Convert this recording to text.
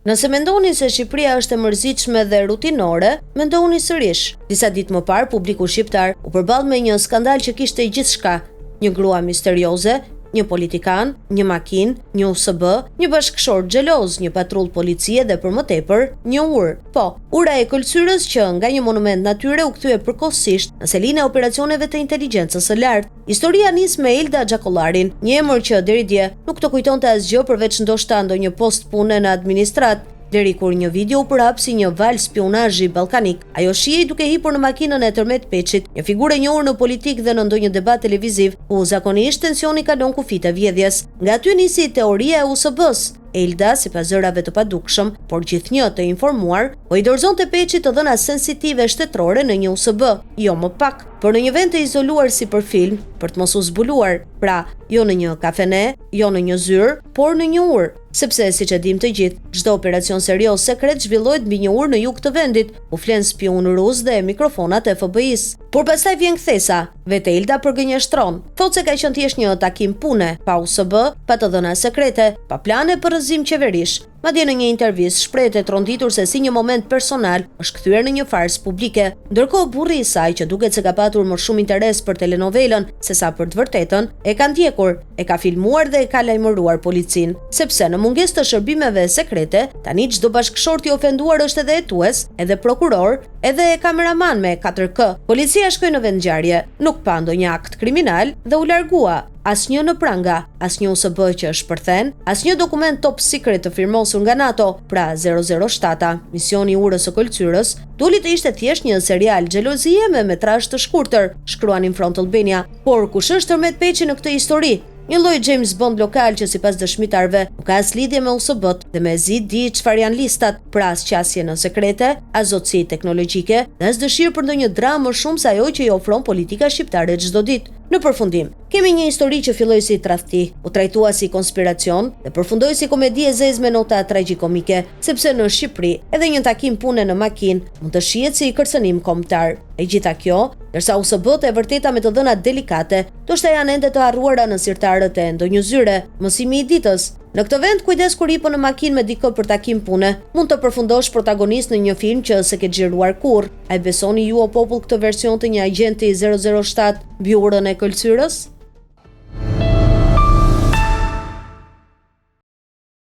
Nëse mendoni se Shqipëria është e mërzitshme dhe rutinore, mendoni sërish. Disa ditë më parë, publiku shqiptar u përball me një skandal që kishte gjithçka: një grua misterioze, një politikan, një makinë, një USB, një bashkëshort xheloz, një patrull policie dhe për më tepër, një urë. Po, ura e Këlqyrës që nga një monument natyre u kthye përkohësisht në selinë e operacioneve të inteligjencës së lartë. Historia nis me Elda Xhakollarin, një emër që deri dje nuk të kujtonte asgjë përveç ndoshta ndonjë post pune në administrat, deri kur një video u përhap si një val spionazhi ballkanik. Ajo shihej duke hipur në makinën e Tërmet Peçit, një figurë e njohur në politikë dhe në ndonjë debat televiziv, ku zakonisht tensioni kalon kufitë e vjedhjes. Nga aty nisi teoria e USB-s. Elda, sipas zërave të padukshëm, por gjithnjë të informuar, po i dorëzonte Peçit të dhëna sensitive shtetërore në një USB, jo më pak, por në një vend të izoluar si për film, për të mos u zbuluar, pra jo në një kafene, jo në një zyrë, por në një urë. Sepse, siç e dim të gjithë, çdo operacion serioz sekret zhvillohet mbi një urë në jug të vendit, ku flen spion rus dhe mikrofonat e FBI-s. Por pastaj vjen kthesa, vetë Elda përgënjeshtron. Thotë se ka qenë thjesht një takim pune, pa USB, pa të dhëna sekrete, pa plane për rrëzim qeverish. Madje në një intervistë shprehet e tronditur se si një moment personal është kthyer në një farsë publike. Ndërkohë burri i saj, që duket se ka patur më shumë interes për telenovelën sesa për të vërtetën, e ka ndjekur, e ka filmuar dhe e ka lajmëruar policinë, sepse në mungesë të shërbimeve sekrete, tani çdo bashkëshort i ofenduar është edhe hetues, edhe prokuror, edhe kameraman me 4K. Policia shkoi në vendngjarje, nuk pa ndonjë akt kriminal dhe u largua. Asnjë në pranga, asnjë USB që është përthen, asnjë dokument top secret të firmosur nga NATO, pra 007, misioni i urës së Këlqyrës, doli të ishte thjesht një serial xhelozie me metrazh të shkurtër, shkruan in Front Albania. Por kush është Tërmet Peçi në këtë histori? Një lloj James Bond lokal që sipas dëshmitarëve nuk ka as lidhje me USB-t dhe mezi di çfarë janë listat, pra as qasje në sekrete, as zotësi teknologjike, dhe as dëshirë për ndonjë dramë më shumë se ajo që i ofron politika shqiptare çdo ditë. Në përfundim, kemi një histori që filloi si tradhti, u trajtua si konspiracion dhe përfundoi si komedi e zezë me nota tragjikomike, sepse në Shqipëri edhe një takim pune në makinë mund të shihet si kërcënim kombëtar. E gjitha kjo, ndërsa USB-t e vërteta me të dhëna delikate, ndoshta janë ende të harruara në sirtarët e ndonjë zyre, mësimi i ditës. Në këtë vend, kujdes kur hipo në makinë me dikë për takim pune, mund të përfundosh protagonist në një film që s'e ke xhiruar kurrë. A e besoni ju o popull këtë version të një agjenti 007 mbi urën e Këlqyrës?